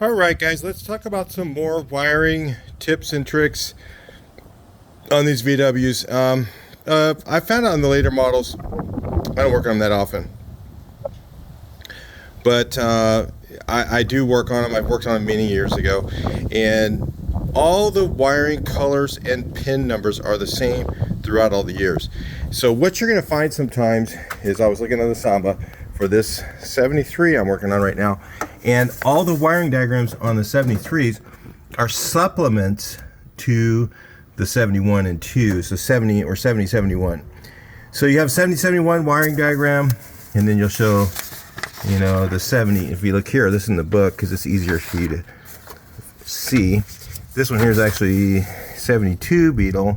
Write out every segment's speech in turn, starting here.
Alright guys, let's talk about some more wiring tips and tricks on these VWs. I found out on the later models, I don't work on them that often, but I do work on them. I've worked on them many years ago, and all the wiring colors and pin numbers are the same throughout all the years. So what you're going to find sometimes is, I was looking at the Samba for this 73 I'm working on right now, and all the wiring diagrams on the 73s are supplements to the 71 and 2, so 70 or 7071. So you have 7071 wiring diagram, and then you'll show, you know, the 70. If you look here, this is in the book because it's easier for you to see. This one here is actually 72 Beetle,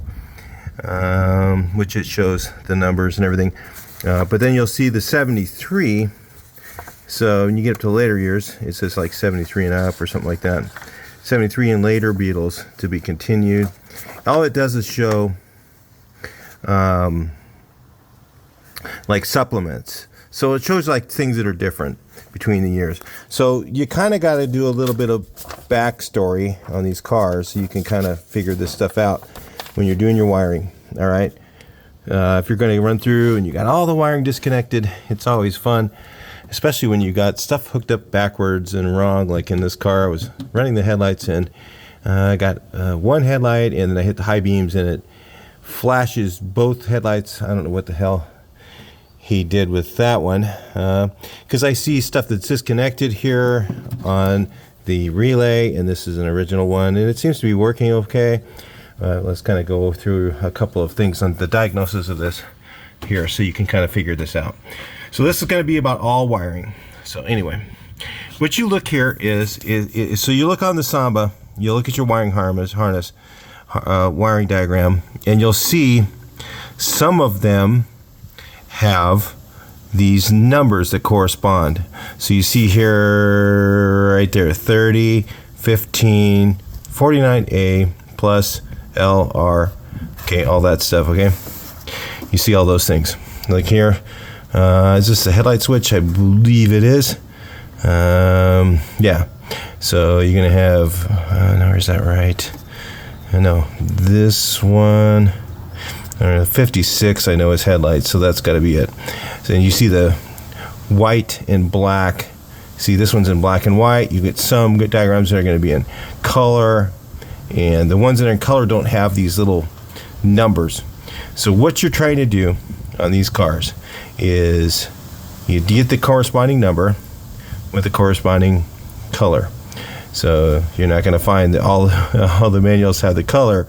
which it shows the numbers and everything. But then you'll see the 73. So when you get up to later years, it says like 73 and up or something like that. 73 and later Beetles to be continued. All it does is show like supplements. So it shows like things that are different between the years. So you kind of got to do a little bit of backstory on these cars so you can kind of figure this stuff out when you're doing your wiring. All right. If you're going to run through and you got all the wiring disconnected, it's always fun, especially when you got stuff hooked up backwards and wrong. Like in this car, I was running the headlights and I got one headlight, and then I hit the high beams and it flashes both headlights. I don't know what the hell he did with that one, because I see stuff that's disconnected here on the relay, and this is an original one, and it seems to be working okay. Let's kind of go through a couple of things on the diagnosis of this here so you can kind of figure this out. So this is going to be about all wiring. So anyway, what you look here is so you look on the Samba, you look at your wiring harness wiring diagram, and you'll see some of them have these numbers that correspond. So you see here, right there, 30, 15, 49A plus LR, okay, all that stuff, okay? You see all those things. Like here, is this a headlight switch? I believe it is. Yeah, so you're gonna have, no, is that right? No, this one, 56 I know is headlights, so that's got to be it. So you see the white and black. See, this one's in black and white. You get some good diagrams that are going to be in color, and the ones that are in color don't have these little numbers. So what you're trying to do on these cars is you get the corresponding number with the corresponding color. So you're not going to find that all the manuals have the color.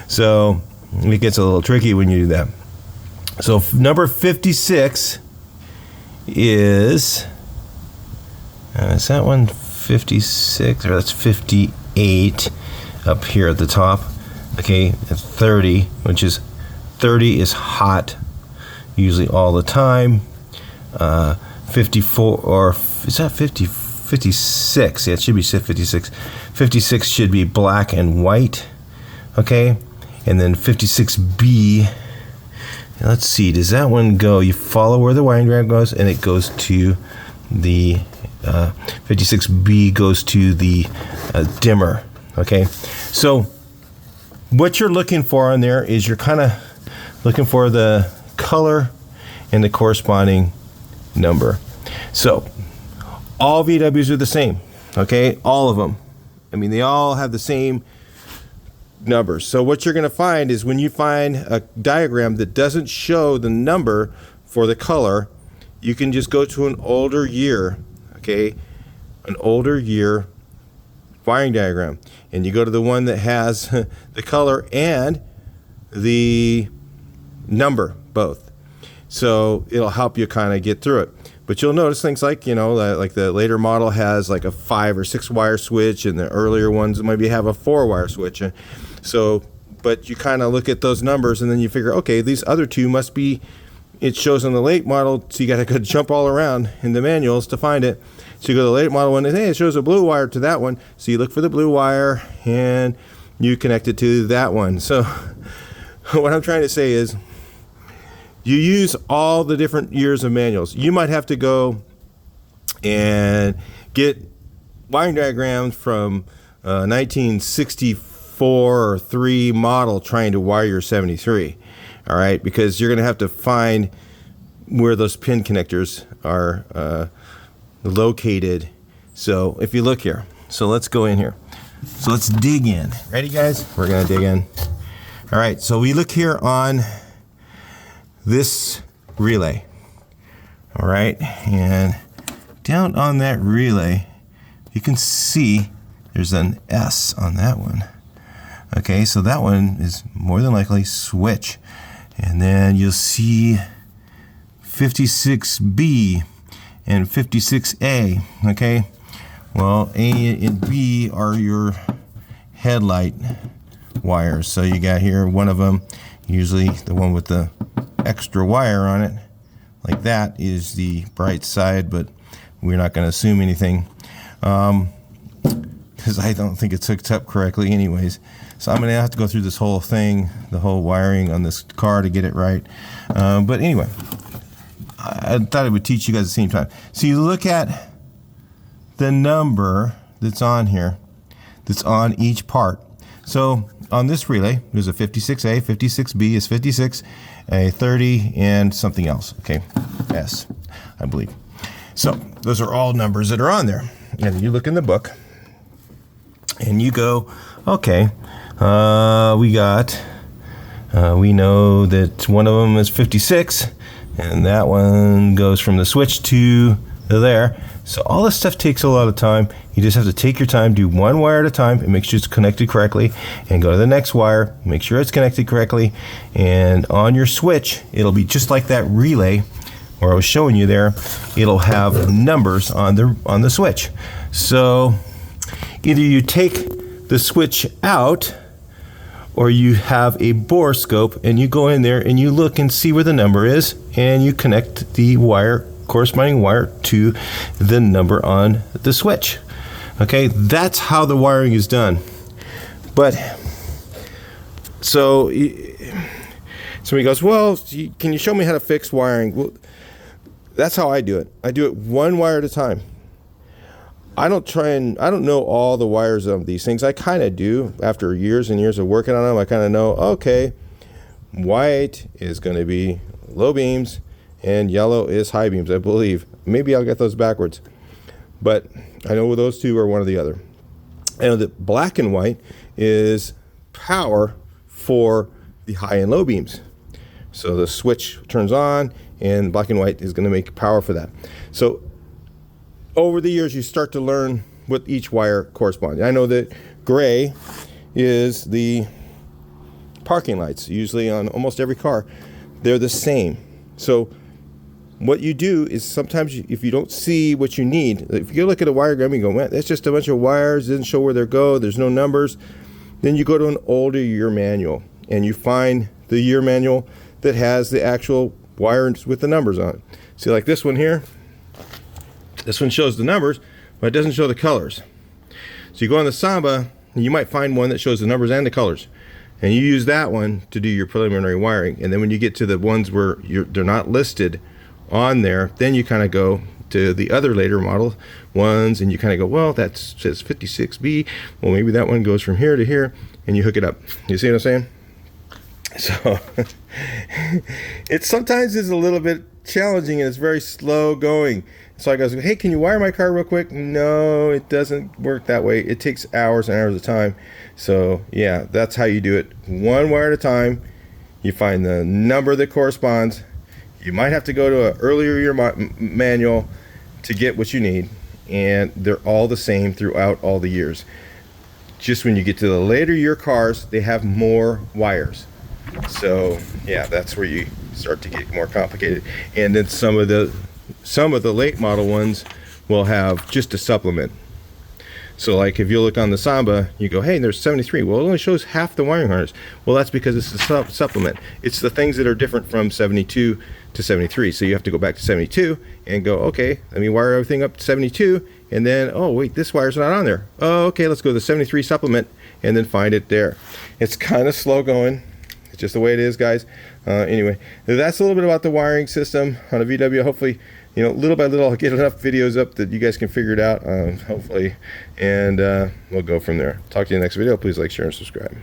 So it gets a little tricky when you do that. So number 56 is that one 56, or that's 58 up here at the top. Okay, 30, which is 30 is hot, usually all the time. 54, or is that 50? 56, yeah, it should be 56. 56 should be black and white, okay? And then 56B, let's see, does that one go? You follow where the wiring diagram goes, and it goes to the 56B goes to the dimmer, okay? So what you're looking for on there is you're kind of looking for the color and the corresponding number. So all VWs are the same, okay? All of them. I mean, they all have the same numbers. So what you're going to find is when you find a diagram that doesn't show the number for the color, you can just go to an older year, okay? An older year wiring diagram. And you go to the one that has the color and the number, both. So it'll help you kind of get through it. But you'll notice things like, you know, like the later model has like a 5 or 6 wire switch, and the earlier ones maybe have a 4 wire switch. And so, but you kind of look at those numbers and then you figure, okay, these other two must be, it shows on the late model, so you got to go jump all around in the manuals to find it. So you go to the late model one, and hey, it shows a blue wire to that one. So you look for the blue wire and you connect it to that one. So what I'm trying to say is, you use all the different years of manuals. You might have to go and get wiring diagrams from 1964 or 3 model trying to wire your 73. All right, because you're going to have to find where those pin connectors are located. So if you look here, so let's go in here. So let's dig in. Ready, guys? We're going to dig in. All right, so we look here on this relay. All right, and down on that relay, you can see there's an S on that one. Okay, so that one is more than likely switch. And then you'll see 56B and 56A. Okay, well, A and B are your headlight wires. So you got here one of them, usually the one with the extra wire on it, like that, is the bright side, but we're not going to assume anything because I don't think it's hooked up correctly anyways. So I'm going to have to go through this whole thing, the whole wiring on this car to get it right. But anyway, I thought I would teach you guys at the same time. So you look at the number that's on here, that's on each part. So on this relay, there's a 56A, 56B is 56, a 30, and something else. Okay, S, I believe. So those are all numbers that are on there. And you look in the book, and you go, okay, we know that one of them is 56, and that one goes from the switch to there. So all this stuff takes a lot of time. You just have to take your time, do one wire at a time, and make sure it's connected correctly, and go to the next wire, make sure it's connected correctly, and on your switch, it'll be just like that relay where I was showing you there. It'll have numbers on the switch. So either you take the switch out, or you have a borescope and you go in there and you look and see where the number is, and you connect the corresponding wire to the number on the switch. Okay, that's how the wiring is done. But so somebody goes, well, can you show me how to fix wiring? Well, that's how I do it. I do it one wire at a time. I don't know all the wires of these things. I kind of do. After years and years of working on them, I kind of know, okay, white is going to be low beams and yellow is high beams, I believe. Maybe I'll get those backwards. But I know those two are one or the other. I know that black and white is power for the high and low beams. So the switch turns on, and black and white is going to make power for that. So over the years, you start to learn what each wire corresponds. I know that gray is the parking lights, usually on almost every car. They're the same. So what you do is sometimes if you don't see what you need, if you look at a wire diagram, you go, man, that's just a bunch of wires, doesn't show where they go, there's no numbers. Then you go to an older year manual, and you find the year manual that has the actual wires with the numbers on it. See, like this one here, this one shows the numbers, but it doesn't show the colors. So you go on the Samba, and you might find one that shows the numbers and the colors, and you use that one to do your preliminary wiring. And then when you get to the ones where they're not listed on there, then you kind of go to the other later model ones, and you kind of go, well, that says 56B, well, maybe that one goes from here to here, and you hook it up. You see what I'm saying? So it sometimes is a little bit challenging, and it's very slow going. So I goes, hey, can you wire my car real quick? No, it doesn't work that way. It takes hours and hours of time. So yeah, that's how you do it. One wire at a time. You find the number that corresponds. You might have to go to an earlier year manual to get what you need, and they're all the same throughout all the years. Just when you get to the later year cars, they have more wires. So yeah, that's where you start to get more complicated. And then some of the late model ones will have just a supplement. So like if you look on the Samba, you go, hey, there's 73. Well, it only shows half the wiring harness. Well, that's because it's a supplement. It's the things that are different from 72 to 73. So you have to go back to 72 and go, okay, let me wire everything up to 72. And then, oh, wait, this wire's not on there. Oh, okay, let's go to the 73 supplement and then find it there. It's kind of slow going. It's just the way it is, guys. Anyway, that's a little bit about the wiring system on a VW. Hopefully you know, little by little, I'll get enough videos up that you guys can figure it out, hopefully, and we'll go from there. Talk to you in the next video. Please like, share, and subscribe.